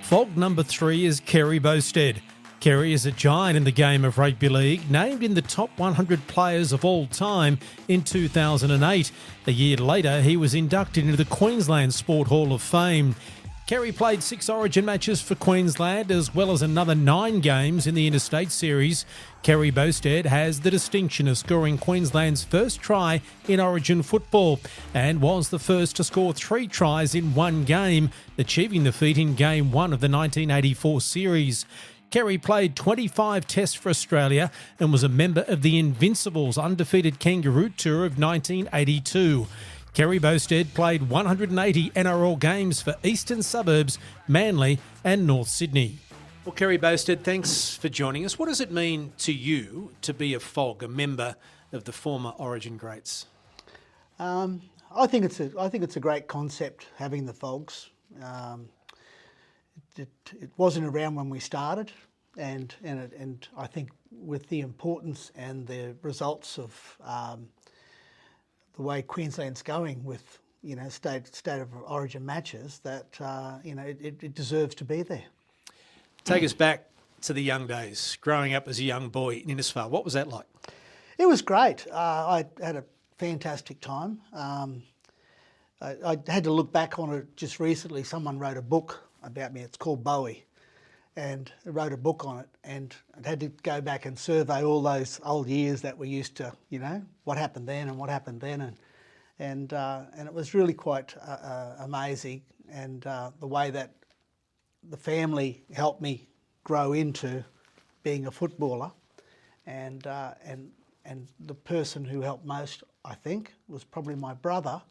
FOG number 3 is Kerry Boustead. Kerry is a giant in the game of rugby league, named in the top 100 players of all time in 2008. A year later, he was inducted into the Queensland Sport Hall of Fame. Kerry played 6 Origin matches for Queensland, as well as another 9 games in the Interstate Series. Kerry Boustead has the distinction of scoring Queensland's first try in Origin football and was the first to score 3 tries in one game, achieving the feat in Game 1 of the 1984 series. Kerry played 25 tests for Australia and was a member of the Invincibles' undefeated Kangaroo Tour of 1982. Kerry Boustead played 180 NRL games for Eastern Suburbs, Manly and North Sydney. Well, Kerry Boustead, thanks for joining us. What does it mean to you to be a FOG, a member of the former Origin greats? I think it's a great concept, having the FOGs. It wasn't around when we started, and I think with the importance and the results of the way Queensland's going with state of origin matches, that it deserves to be there. Take us back to the young days, growing up as a young boy in Innisfail. What was that like? It was great. I had a fantastic time. I had to look back on it just recently. Someone wrote a book about me. It's called Bowie, and I wrote a book on it, and I had to go back and survey all those old years that we used to, what happened then and what happened then, and it was really quite amazing, and the way that the family helped me grow into being a footballer, and the person who helped most, I think, was probably my brother,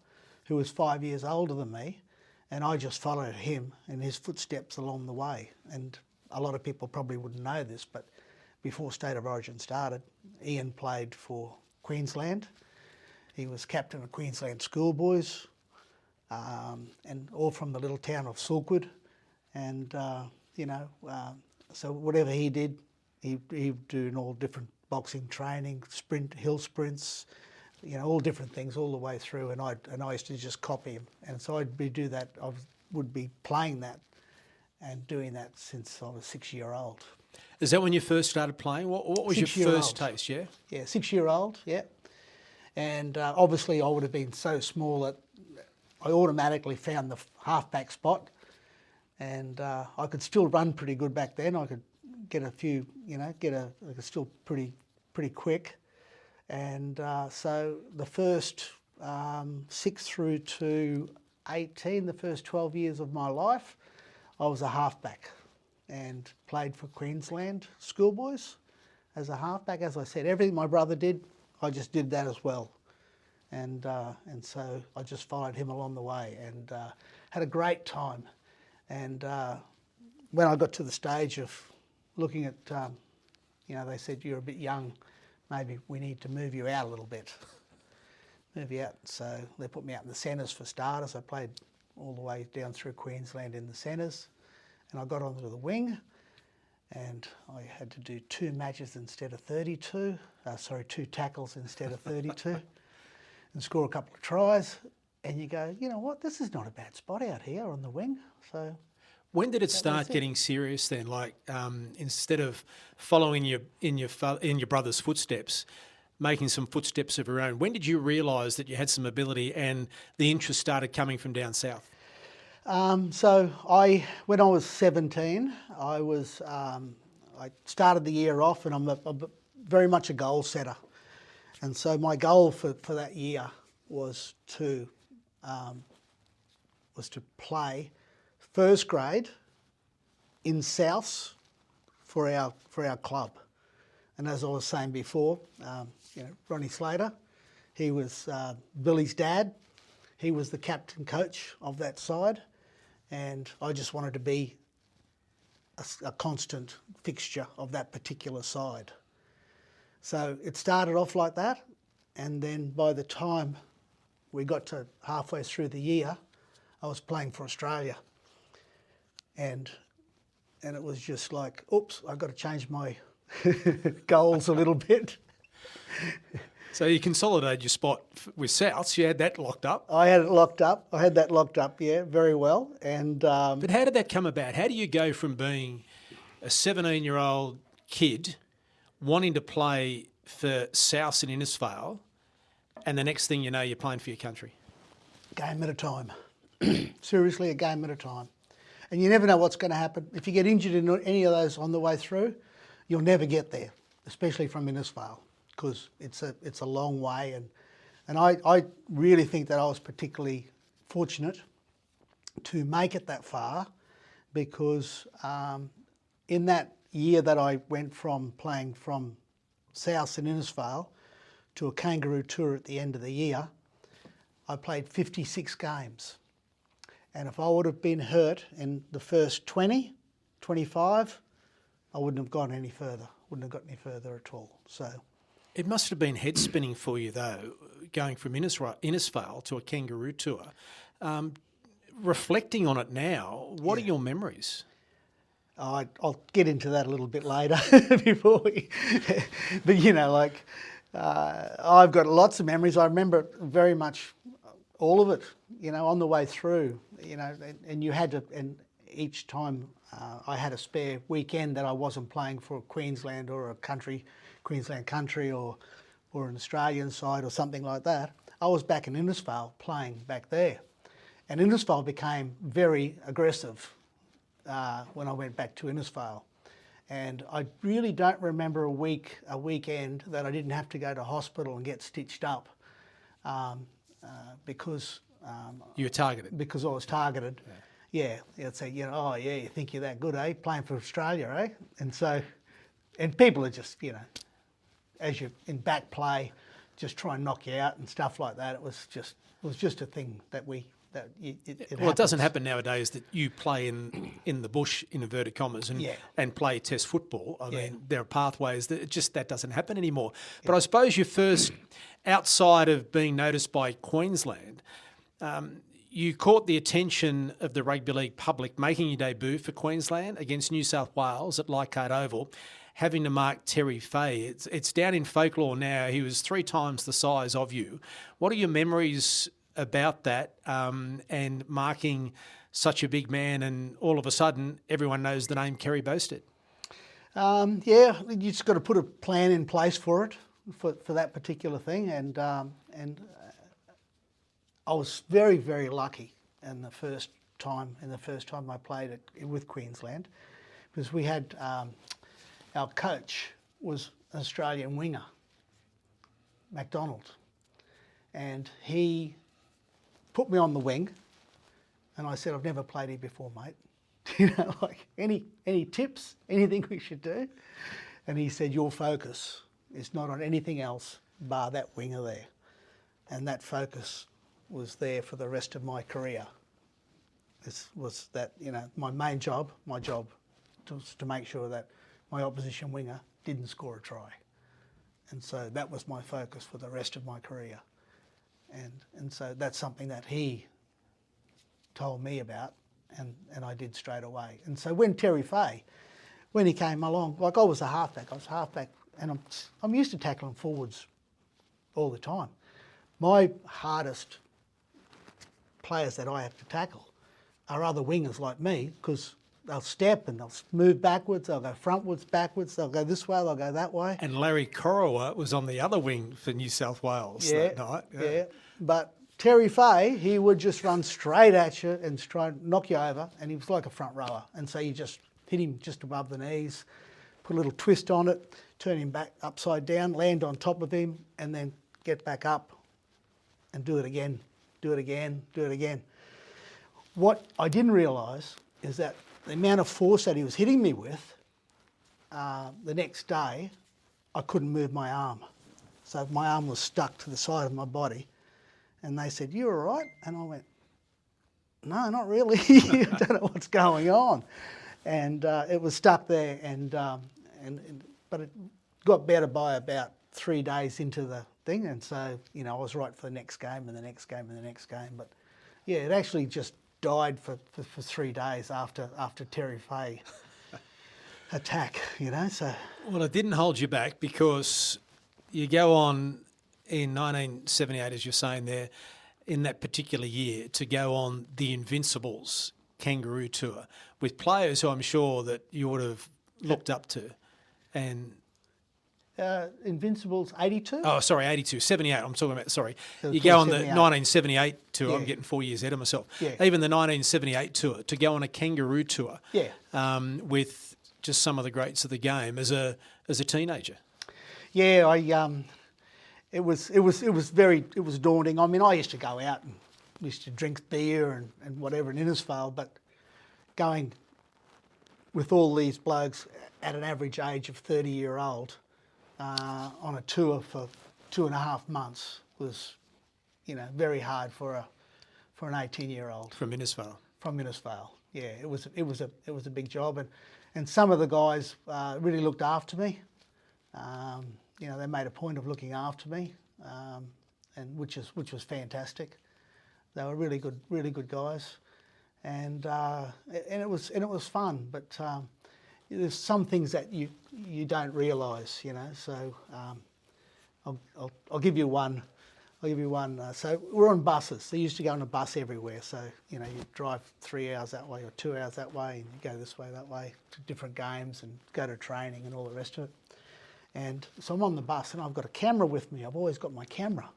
who was 5 years older than me. And I just followed him in his footsteps along the way. And a lot of people probably wouldn't know this, but before State of Origin started, Ian played for Queensland. He was captain of Queensland schoolboys, and all from the little town of Silkwood. And, so whatever he did, he'd do all different boxing training, hill sprints, all different things all the way through, and I used to just copy him, and so I'd do that. I would be playing that and doing that since I was 6-year-old. Is that when you first started playing? What was your first taste? Yeah, 6-year-old. Yeah, and obviously I would have been so small that I automatically found the halfback spot, and I could still run pretty good back then. I could get a few, I could still pretty quick. And so the first 6 through to 18, the first 12 years of my life, I was a halfback and played for Queensland schoolboys as a halfback. As I said, everything my brother did, I just did that as well. And so I just followed him along the way, and had a great time. And when I got to the stage of looking at, they said, you're a bit young, maybe we need to move you out a little bit. Move you out. So they put me out in the centres for starters. I played all the way down through Queensland in the centres, and I got onto the wing, and I had to do 2 matches instead of 32. 2 tackles instead of 32, and score a couple of tries. And you go, you know what? This is not a bad spot out here on the wing. So. When did it start getting serious then? Like instead of following in your brother's footsteps, making some footsteps of your own, when did you realise that you had some ability and the interest started coming from down south? So when I was 17, I started the year off, and I'm very much a goal setter, and so my goal for that year was to play first grade in Souths for our club. And as I was saying before, Ronnie Slater, he was Billy's dad. He was the captain coach of that side, and I just wanted to be a constant fixture of that particular side. So it started off like that, and then by the time we got to halfway through the year, I was playing for Australia. And it was just like, oops, I've got to change my goals a little bit. So you consolidated your spot with Souths. You had that locked up. I had it locked up. I had that locked up, yeah, very well. And But how did that come about? How do you go from being a 17-year-old kid wanting to play for Souths in Innisfail, and the next thing you know, you're playing for your country? game at a time. Seriously, a game at a time. And you never know what's going to happen. If you get injured in any of those on the way through, you'll never get there, especially from Innisfail, because it's a long way. And I really think that I was particularly fortunate to make it that far, because in that year that I went from playing from South in Innisfail to a Kangaroo tour at the end of the year, I played 56 games. And if I would have been hurt in the first 20, 25, I wouldn't have gone any further. Wouldn't have got any further at all. So it must have been head spinning for you though, going from Innisfail to a Kangaroo tour. Reflecting on it now, what are your memories? I'll get into that a little bit later before we. But you know, like I've got lots of memories. I remember very much all of it. You know, on the way through. You know, and you had to. And each time I had a spare weekend that I wasn't playing for Queensland or a country, Queensland country, or an Australian side or something like that, I was back in Innisfail playing back there. And Innisfail became very aggressive when I went back to Innisfail. And I really don't remember a weekend that I didn't have to go to hospital and get stitched up because... you were targeted? Because I was targeted. Yeah. They'd say, you know, oh yeah, you think you're that good, eh? Playing for Australia, eh? And so, and people are just, you know, as you're in back play, just try and knock you out and stuff like that. It was just a thing that it doesn't happen nowadays that you play in the bush, in inverted commas, and play Test football. I mean, there are pathways that doesn't happen anymore. But I suppose your first, outside of being noticed by Queensland, you caught the attention of the Rugby League public making your debut for Queensland against New South Wales at Leichhardt Oval, having to mark Terry Fay. It's down in folklore now. He was 3 times the size of you. What are your memories about that and marking such a big man, and all of a sudden everyone knows the name Kerry Boustead? Yeah, you just got to put a plan in place for it, for that particular thing, and I was very, very lucky in the first time I played it with Queensland, because we had our coach was an Australian winger, McDonald, and he put me on the wing, and I said, I've never played here before, mate. You know, like any tips, anything we should do? And he said, your focus is not on anything else bar that winger there. And that focus was there for the rest of my career. This was that, you know, my job was to make sure that my opposition winger didn't score a try. And so that was my focus for the rest of my career. And so that's something that he told me about, and I did straight away. And so when Terry Fay, when he came along, like I was halfback, and I'm used to tackling forwards all the time. My hardest players that I have to tackle are other wingers like me, because they'll step and they'll move backwards, they'll go frontwards, backwards, they'll go this way, they'll go that way. And Larry Corowa was on the other wing for New South Wales that night. Yeah, but Terry Fay, he would just run straight at you and try and knock you over, and he was like a front rower. And so you just hit him just above the knees, put a little twist on it, turn him back upside down, land on top of him, and then get back up and do it again, do it again, do it again. What I didn't realise is that the amount of force that he was hitting me with, the next day, I couldn't move my arm. So my arm was stuck to the side of my body. And they said, you all right? And I went, no, not really. I don't know what's going on. And it was stuck there. But it got better by about 3 days into the thing. And so, you know, I was right for the next game and the next game and the next game. But yeah, it actually just died for 3 days after Terry Fay attack, you know. So well, it didn't hold you back, because you go on in 1978, as you're saying there, in that particular year, to go on the Invincibles Kangaroo Tour with players who I'm sure that you would have looked up to, and Invincibles 82? oh, sorry, 82, 78. I'm talking about, sorry. So You go on the 78. 1978 tour. Yeah. I'm getting 4 years ahead of myself. Yeah. Even the 1978 tour, to go on a kangaroo tour Yeah. with just some of the greats of the game as a teenager. Yeah, it was daunting. I mean, I used to go out and used to drink beer and whatever in Innisfail, but going with all these blokes at an average age of 30-year-old on a tour for 2.5 months was, very hard for an 18-year-old From Innisfail. from Innisfail. Yeah, it was a big job, and some of the guys really looked after me. They made a point of looking after me, and which was fantastic. They were really good guys, and it was fun. But there's some things that you don't realise, So I'll give you one. So we're on buses. They used to go on a bus everywhere. So you drive 3 hours that way or 2 hours that way, and you go this way, that way to different games and go to training and all the rest of it. And so I'm on the bus and I've got a camera with me. I've always got my camera.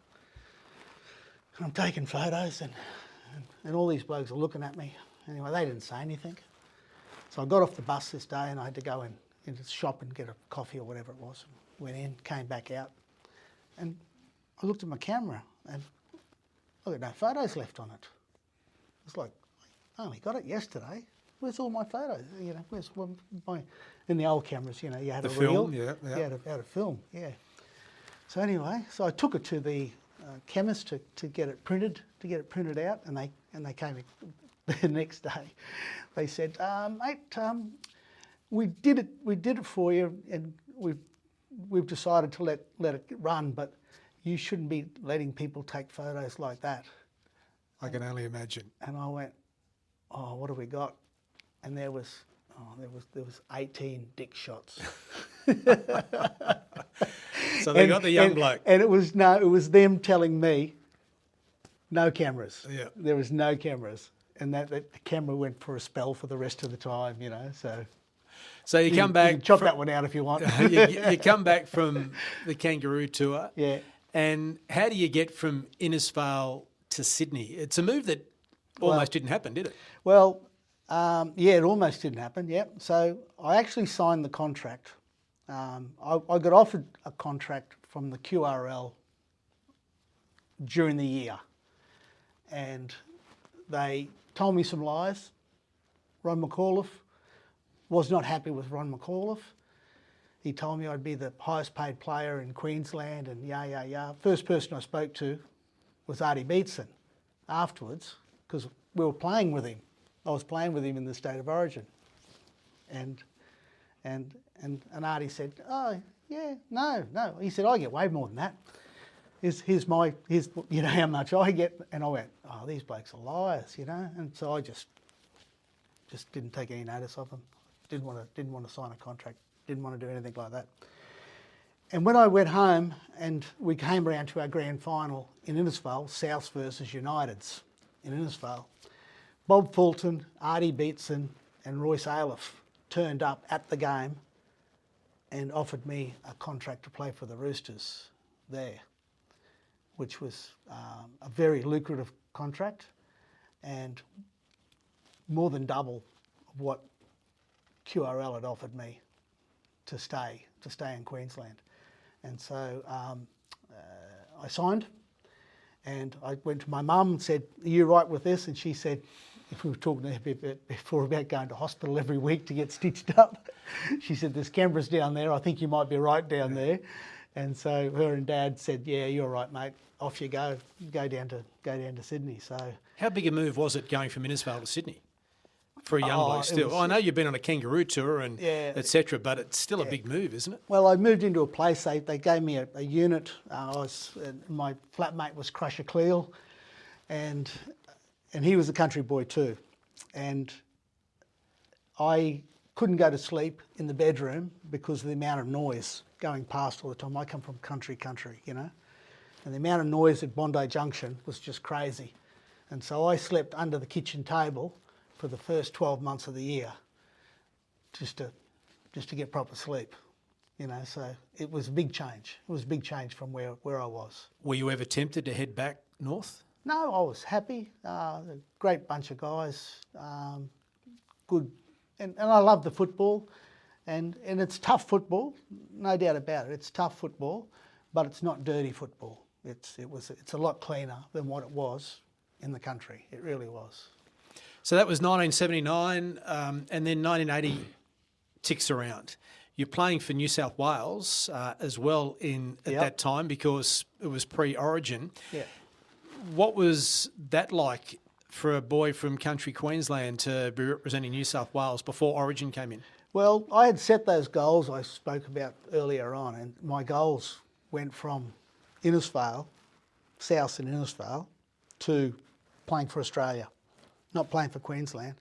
And I'm taking photos and all these blokes are looking at me. Anyway, they didn't say anything. So I got off the bus this day and I had to go into the shop and get a coffee or whatever it was. Went in, came back out. And I looked at my camera and I got no photos left on it. It's like, I only got it yesterday. Where's all my photos? Where's my... In the old cameras, you had The a film, reel. yeah. You had a film, yeah. So anyway, I took it to the chemist to get it printed, out, and they came the next day. They said, mate, we did it for you, and we've decided to let it run, but you shouldn't be letting people take photos like that. I can only imagine. And I went, oh, what have we got? And there was 18 dick shots. So they got the young bloke. And it was them telling me, no cameras. Yeah. There was no cameras. And that the camera went for a spell for the rest of the time, so... So you come back... You can chop that one out if you want. you come back from the Kangaroo Tour. Yeah. And how do you get from Innisfail to Sydney? It's a move that almost didn't happen, did it? Well... it almost didn't happen, yep. So I actually signed the contract. I got offered a contract from the QRL during the year. And they told me some lies. Ron McAuliffe was not happy with Ron McAuliffe. He told me I'd be the highest paid player in Queensland and yeah. First person I spoke to was Artie Beetson afterwards, because we were playing with him. I was playing with him in the State of Origin, and Artie said, "Oh yeah, no." He said, "I get way more than that. Here's how much I get." And I went, "Oh, these blokes are liars, And so I just didn't take any notice of them. Didn't want to sign a contract. Didn't want to do anything like that. And when I went home and we came around to our grand final in Innisfail, Souths versus Uniteds in Innisfail. Bob Fulton, Artie Beetson and Royce Ailiff turned up at the game and offered me a contract to play for the Roosters there, which was a very lucrative contract and more than double of what QRL had offered me to stay in Queensland. And so I signed, and I went to my mum and said, "Are you right with this?" And she said, if we were talking a bit before about going to hospital every week to get stitched up, she said, "There's cameras down there. I think you might be right down there." And so her and Dad said, "Yeah, you're right, mate. Off you go. Go down to Sydney." So how big a move was it going from Innisfail to Sydney for a young bloke still? I know you've been on a kangaroo tour and etc., but it's still a big move, isn't it? Well, I moved into a place. They gave me a unit. My flatmate was Crusher Cleal, and he was a country boy too, and I couldn't go to sleep in the bedroom because of the amount of noise going past all the time. I come from country, And the amount of noise at Bondi Junction was just crazy. And so I slept under the kitchen table for the first 12 months of the year just to get proper sleep. So it was a big change. It was a big change from where I was. Were you ever tempted to head back north? No, I was happy. A great bunch of guys, good. And I love the football. And it's tough football, no doubt about it. It's tough football, but it's not dirty football. It's a lot cleaner than what it was in the country. It really was. So that was 1979, and then 1980 ticks around. You're playing for New South Wales as well at that time because it was pre-Origin. Yeah. What was that like for a boy from country Queensland to be representing New South Wales before Origin came in? Well, I had set those goals I spoke about earlier on, and my goals went from Innisfail, South and Innisfail, to playing for Australia, not playing for Queensland.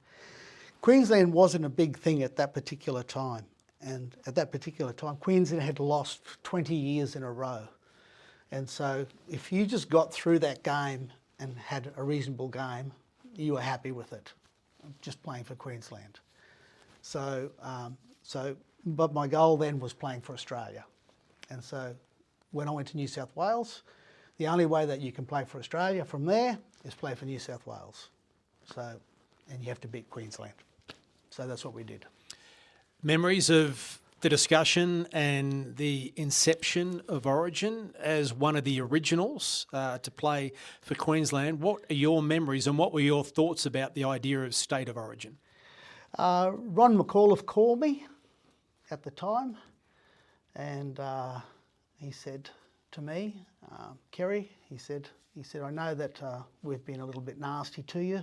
Queensland wasn't a big thing at that particular time. And at that particular time, Queensland had lost 20 years in a row. And so if you just got through that game and had a reasonable game, you were happy with it, just playing for Queensland. But my goal then was playing for Australia. And so when I went to New South Wales, the only way that you can play for Australia from there is play for New South Wales. And you have to beat Queensland. So that's what we did. Memories of the discussion and the inception of Origin as one of the originals to play for Queensland. What are your memories and what were your thoughts about the idea of State of Origin? Ron McAuliffe called me at the time, and he said to me, Kerry, he said, I know that we've been a little bit nasty to you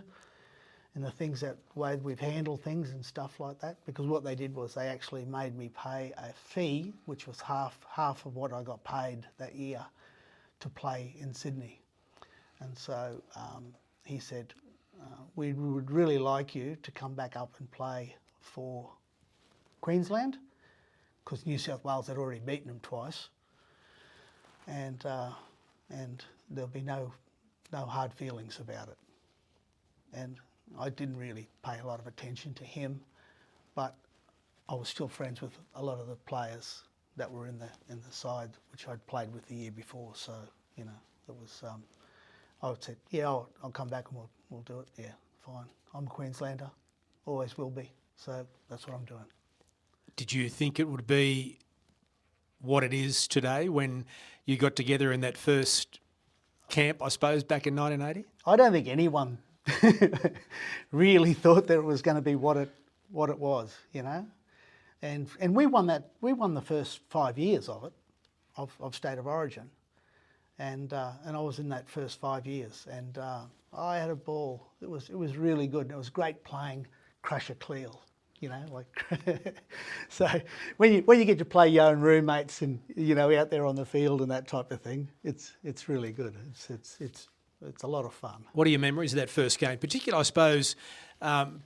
in the way we've handled things and stuff like that, because what they did was they actually made me pay a fee, which was half of what I got paid that year to play in Sydney. And so he said, we would really like you to come back up and play for Queensland, because New South Wales had already beaten them twice, and there'll be no hard feelings about it. And I didn't really pay a lot of attention to him, but I was still friends with a lot of the players that were in the side which I'd played with the year before. So it was. I would say, yeah, I'll come back and we'll do it. Yeah, fine. I'm a Queenslander, always will be. So that's what I'm doing. Did you think it would be what it is today when you got together in that first camp, I suppose, back in 1980? I don't think anyone really thought that it was going to be what it was, and we won the first 5 years of it, of State of Origin, and I was in that first 5 years, and I had a ball. It was really good, and it was great playing Crusher Cleal, so when you get to play your own roommates and out there on the field and that type of thing, it's really good. It's a lot of fun. What are your memories of that first game? Particularly, I suppose,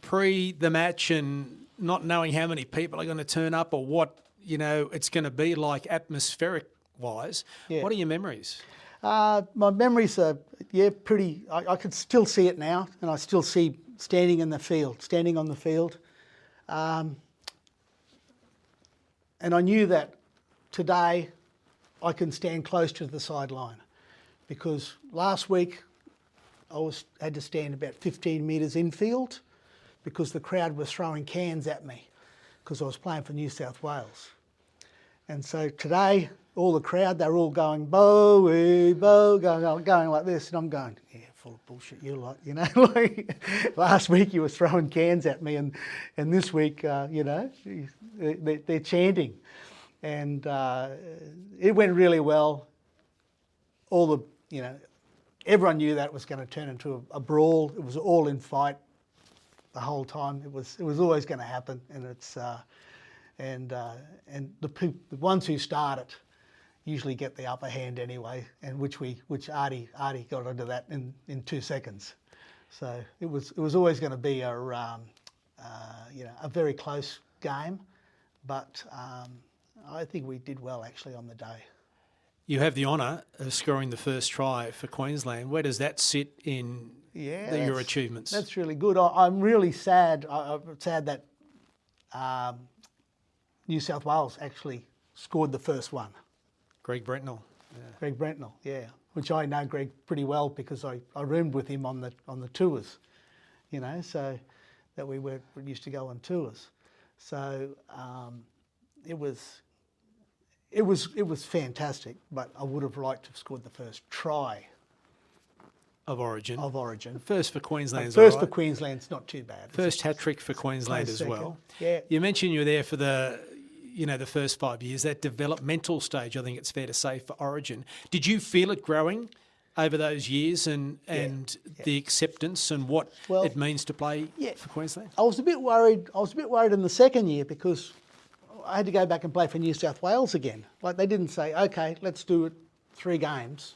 pre the match and not knowing how many people are going to turn up or what, it's going to be like atmospheric-wise. Yeah. What are your memories? My memories are, pretty... I could still see it now, and I still see standing on the field. And I knew that today I can stand close to the sideline, because last week I had to stand about 15 metres infield because the crowd was throwing cans at me because I was playing for New South Wales. And so today, all the crowd, they're all going, Bowie, Bo, going like this, and I'm going, yeah, full of bullshit, you lot, like last week you were throwing cans at me, and this week, they're chanting. And it went really well. Everyone knew that was going to turn into a brawl. It was all in fight the whole time. It was always going to happen, and the ones who start it usually get the upper hand anyway, and which Artie got onto that in 2 seconds. So it was always going to be a very close game, but I think we did well actually on the day. You have the honour of scoring the first try for Queensland. Where does that sit in your achievements? That's really good. I'm really sad. I'm sad that New South Wales actually scored the first one. Greg Brentnell. Yeah. Greg Brentnell, yeah. Which I know Greg pretty well because I roomed with him on the tours, so that we used to go on tours. So it was fantastic, but I would have liked to have scored the first try of Origin. First for Queensland. First for Queensland's not too bad. First hat trick for Queensland as well. Yeah. You mentioned you were there for the first 5 years, that developmental stage, I think it's fair to say, for Origin. Did you feel it growing over those years and the acceptance and what it means to play for Queensland? I was a bit worried in the second year because I had to go back and play for New South Wales again. Like, they didn't say, okay, let's do it 3 games.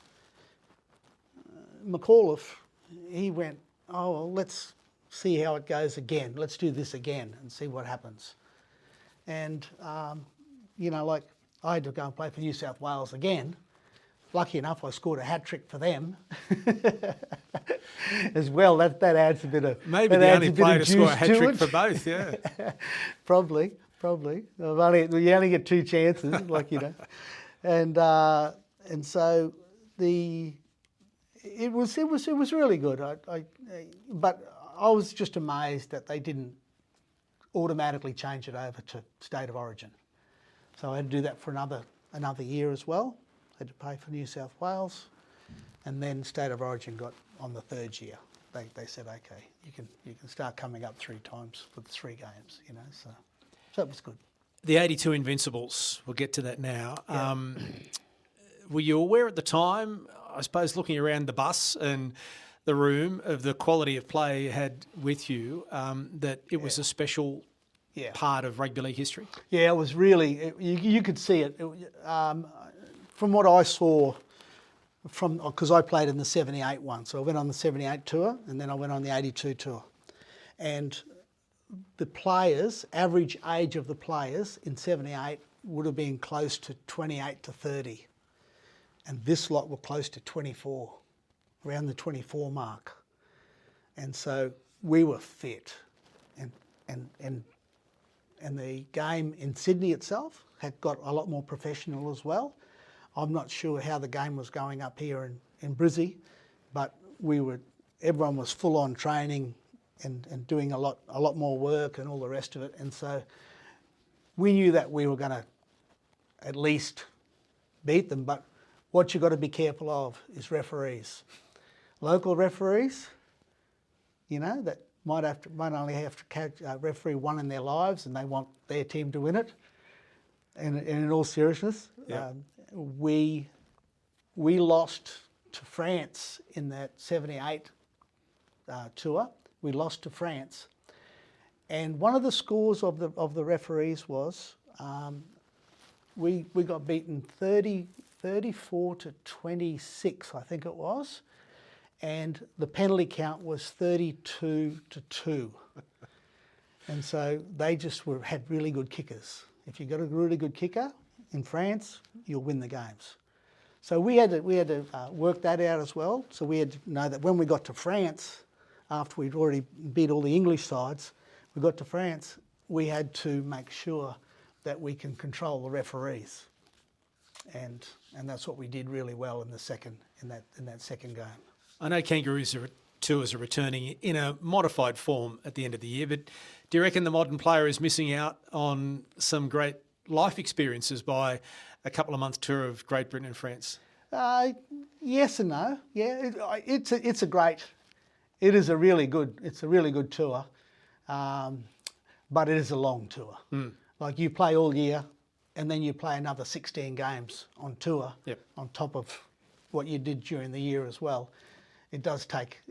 McAuliffe, he went, oh, well, let's see how it goes again. Let's do this again and see what happens. And, I had to go and play for New South Wales again. Lucky enough, I scored a hat-trick for them as well. That adds a bit of... Maybe the only player to score a hat-trick for both, yeah. Probably. You only get 2 chances, And so it was really good. But I was just amazed that they didn't automatically change it over to State of Origin. So I had to do that for another year as well. I had to pay for New South Wales, and then State of Origin got on the 3rd year. They said, okay, you can start coming up 3 times for the 3 games, So it was good. The 82 Invincibles, we'll get to that now. Yeah. Were you aware at the time, I suppose, looking around the bus and the room, of the quality of play you had with you, that it was a special part of rugby league history? Yeah, it was really, you could see it. From what I saw, because I played in the 78 one, so I went on the 78 tour and then I went on the 82 tour. And the players, average age of the players in 78 would have been close to 28 to 30. And this lot were close to 24, around the 24 mark. And so we were fit. And the game in Sydney itself had got a lot more professional as well. I'm not sure how the game was going up here in Brizzy, but everyone was full on training and doing a lot more work and all the rest of it. And so we knew that we were going to at least beat them, but what you've got to be careful of is referees. Local referees, that might only have to catch a referee one in their lives and they want their team to win it. And in all seriousness, we lost to France in that 78 tour. We lost to France. And one of the scores of the referees was we got beaten 34 to 26, I think it was. And the penalty count was 32 to 2. And so they just had really good kickers. If you've got a really good kicker in France, you'll win the games. So we had to work that out as well. So we had to know that when we got to France, after we'd already beat all the English sides, we got to France, we had to make sure that we can control the referees. And that's what we did really well in that second game. I know Kangaroos tours are returning in a modified form at the end of the year, but do you reckon the modern player is missing out on some great life experiences by a couple of month tour of Great Britain and France? Yes and no. Yeah, it is a really good tour, but it is a long tour. Like, you play all year, and then you play another 16 games on tour, on top of what you did during the year as well. It does take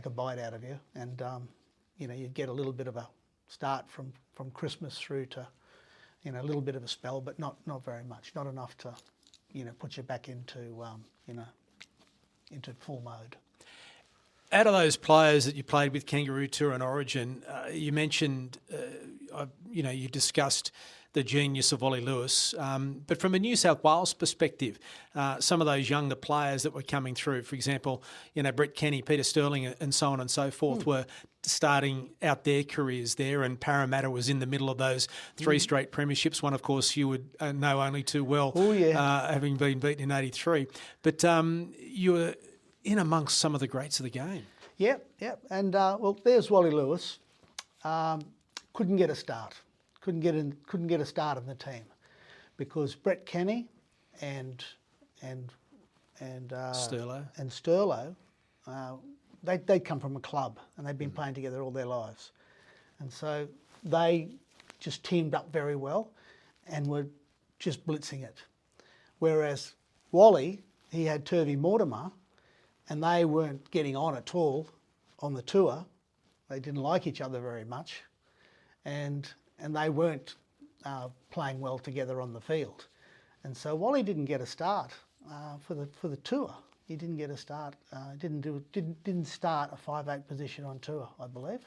a bite out of you, and you get a little bit of a start from Christmas through to a little bit of a spell, but not very much, not enough to put you back into full mode. Out of those players that you played with Kangaroo Tour and Origin, you mentioned, you discussed the genius of Wally Lewis. But from a New South Wales perspective, some of those younger players that were coming through, for example, Brett Kenny, Peter Sterling and so on and so forth were starting out their careers there, and Parramatta was in the middle of those 3 straight premierships. One, of course, you would know only too well, having been beaten in 83. But you were in amongst some of the greats of the game. Yep. And, there's Wally Lewis. Couldn't get a start. Couldn't get a start in the team because Brett Kenny and Sterlo, they'd come from a club and they'd been playing together all their lives, and so they just teamed up very well and were just blitzing it. Whereas Wally, he had Turvey Mortimer, and they weren't getting on at all on the tour. They didn't like each other very much, and they weren't playing well together on the field. And so Wally didn't get a start for the tour. He didn't get a start. Didn't start a 5'8" position on tour, I believe.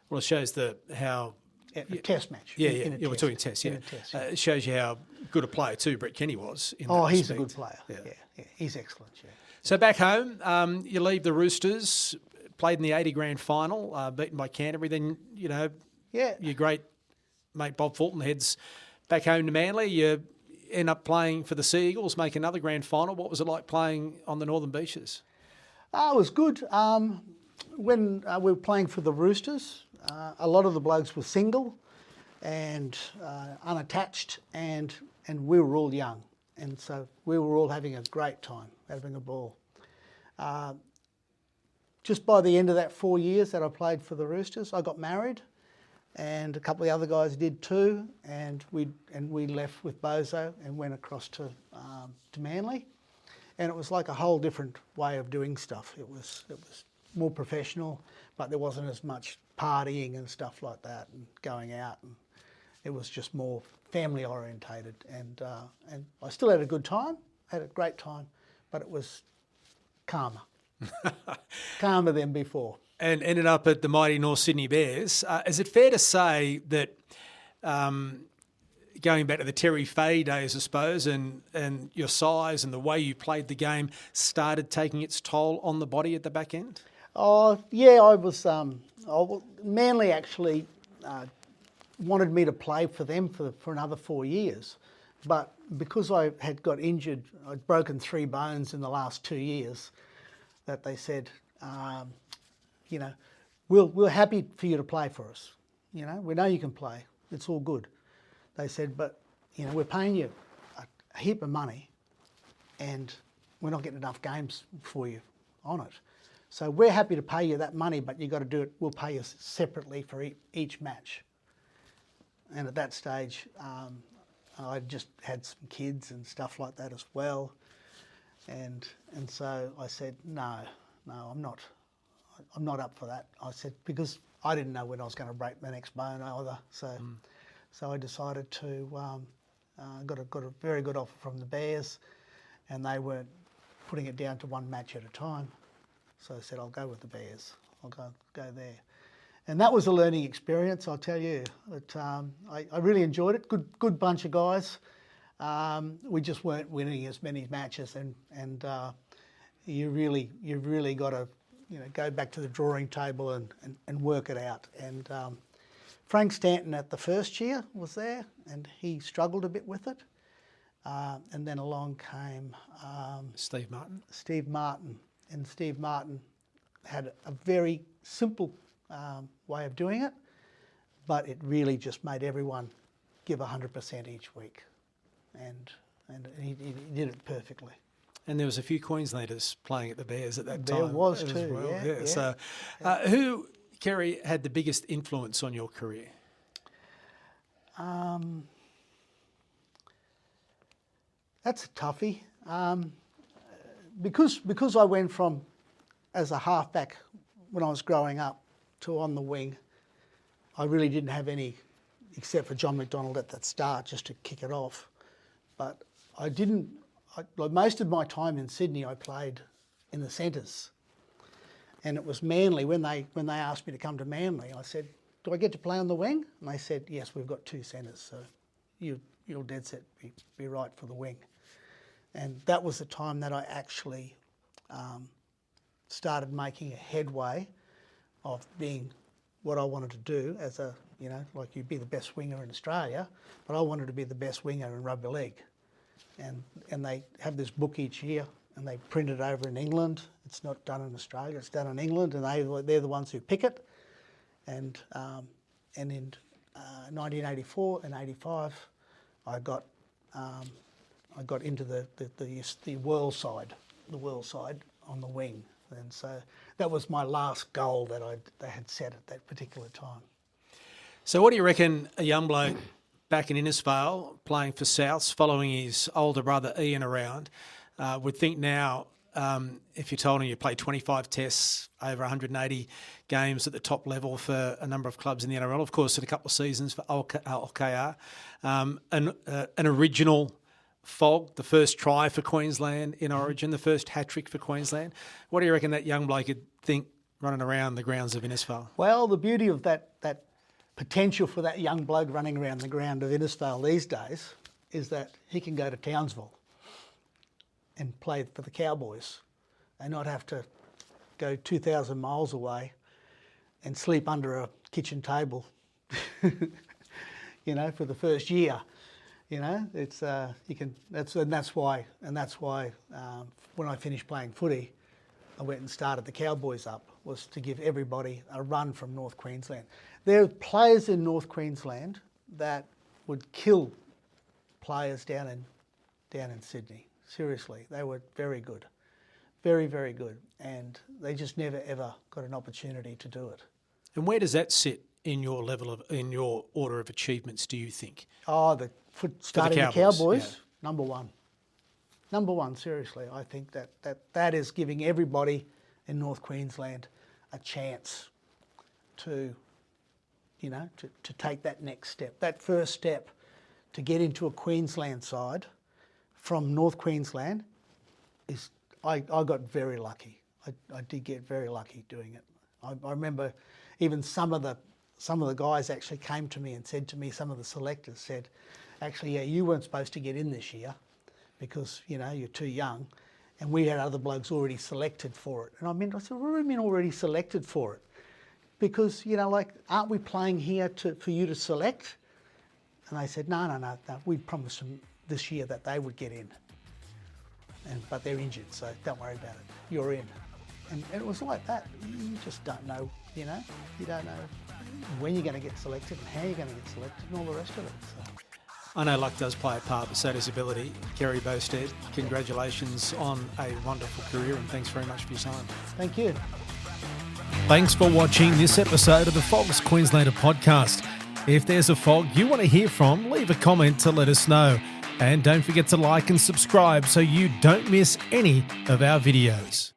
Well, it shows how. A test match. We're talking test. Yeah, it shows you how good a player too Brett Kenny was. He's a good player. Yeah, he's excellent. Yeah. So back home, you leave the Roosters, played in the 80 grand final, beaten by Canterbury. Then your great mate Bob Fulton heads back home to Manly. You end up playing for the Sea Eagles, make another grand final. What was it like playing on the Northern Beaches? It was good. When we were playing for the Roosters, a lot of the blokes were single and unattached, and we were all young, and so we were all having a great time, having a ball. Just by the end of that 4 years that I played for the Roosters, I got married, and a couple of the other guys did too, and we left with Bozo and went across to Manly, and it was like a whole different way of doing stuff. It was more professional, but there wasn't as much partying and stuff like that and going out, and it was just more family orientated, and I still had a good time, had a great time, but it was calmer than before. And ended up at the mighty North Sydney Bears. Is it fair to say that going back to the Terry Fay days, I suppose, and your size and the way you played the game started taking its toll on the body at the back end? Oh, yeah, I was... Manly actually wanted me to play for them for another 4 years, but because I had got injured, I'd broken 3 bones in the last 2 years, that they said... we're happy for you to play for us. We know you can play. It's all good. They said, but, we're paying you a heap of money and we're not getting enough games for you on it. So we're happy to pay you that money, but you've got to do it. We'll pay you separately for each match. And at that stage, I just had some kids and stuff like that as well. And so I said, no, I'm not up for that. I said, because I didn't know when I was going to break the next bone either. So I decided to, got a very good offer from the Bears, and they weren't putting it down to one match at a time. So I said, I'll go with the Bears. I'll go there. And that was a learning experience, I'll tell you. But I really enjoyed it. Good bunch of guys. We just weren't winning as many matches, and you really got to go back to the drawing table and work it out. And Frank Stanton at the first year was there, and he struggled a bit with it. And then along came Steve Martin. And Steve Martin had a very simple way of doing it, but it really just made everyone give 100% each week, and he did it perfectly. And there was a few Queenslanders playing at the Bears at that time. There was too, as well. yeah. So, who, Kerry, had the biggest influence on your career? That's a toughie. Because I went from as a halfback when I was growing up to on the wing, I really didn't have any, except for John McDonald at that start, just to kick it off. But like most of my time in Sydney, I played in the centres, and it was Manly when they asked me to come to Manly. I said, "Do I get to play on the wing?" And they said, "Yes, we've got 2 centres." So you'll dead set be right for the wing. And that was the time that I actually started making a headway of being what I wanted to do as a, like you'd be the best winger in Australia, but I wanted to be the best winger in rugby league. And they have this book each year, and they print it over in England. It's not done in Australia, it's done in England, and they're the ones who pick it. And in 1984 and 85, I got into the world side on the wing. And so that was my last goal that I had set at that particular time. So what do you reckon a young bloke back in Innisfail playing for Souths, following his older brother Ian around, would think now if you told him you played 25 tests, over 180 games at the top level for a number of clubs in the NRL, of course, in a couple of seasons for OKR, an original FOG, the first try for Queensland in Origin, the first hat-trick for Queensland. What do you reckon that young bloke would think running around the grounds of Innisfail? Well, the beauty of that potential for that young bloke running around the ground of Innisfail these days is that he can go to Townsville and play for the Cowboys and not have to go 2,000 miles away and sleep under a kitchen table, for the first year. It's that's why when I finished playing footy, I went and started the Cowboys up, was to give everybody a run from North Queensland. There are players in North Queensland that would kill players down in Sydney. Seriously, they were very good, very, very good, and they just never ever got an opportunity to do it. And where does that sit in your in your order of achievements, do you think? Oh, starting the Cowboys, yeah. Number one, seriously. I think that is giving everybody in North Queensland a chance to take that next step, that first step to get into a Queensland side from North Queensland. I got very lucky. I did get very lucky doing it. I remember even some of the guys actually came to me and said to me, some of the selectors said, actually, yeah, you weren't supposed to get in this year because, you're too young. And we had other blokes already selected for it. And I said, what do you mean already selected for it? Because, aren't we playing here for you to select? And they said, no, we promised them this year that they would get in. But they're injured, so don't worry about it. You're in. And it was like that. You just don't know, you don't know when you're going to get selected and how you're going to get selected and all the rest of it. So. I know luck does play a part, but so does ability. Kerry Boustead, congratulations on a wonderful career, and thanks very much for your time. Thank you. Thanks for watching this episode of the FOG's Queenslander podcast. If there's a FOG you want to hear from, leave a comment to let us know. And don't forget to like and subscribe so you don't miss any of our videos.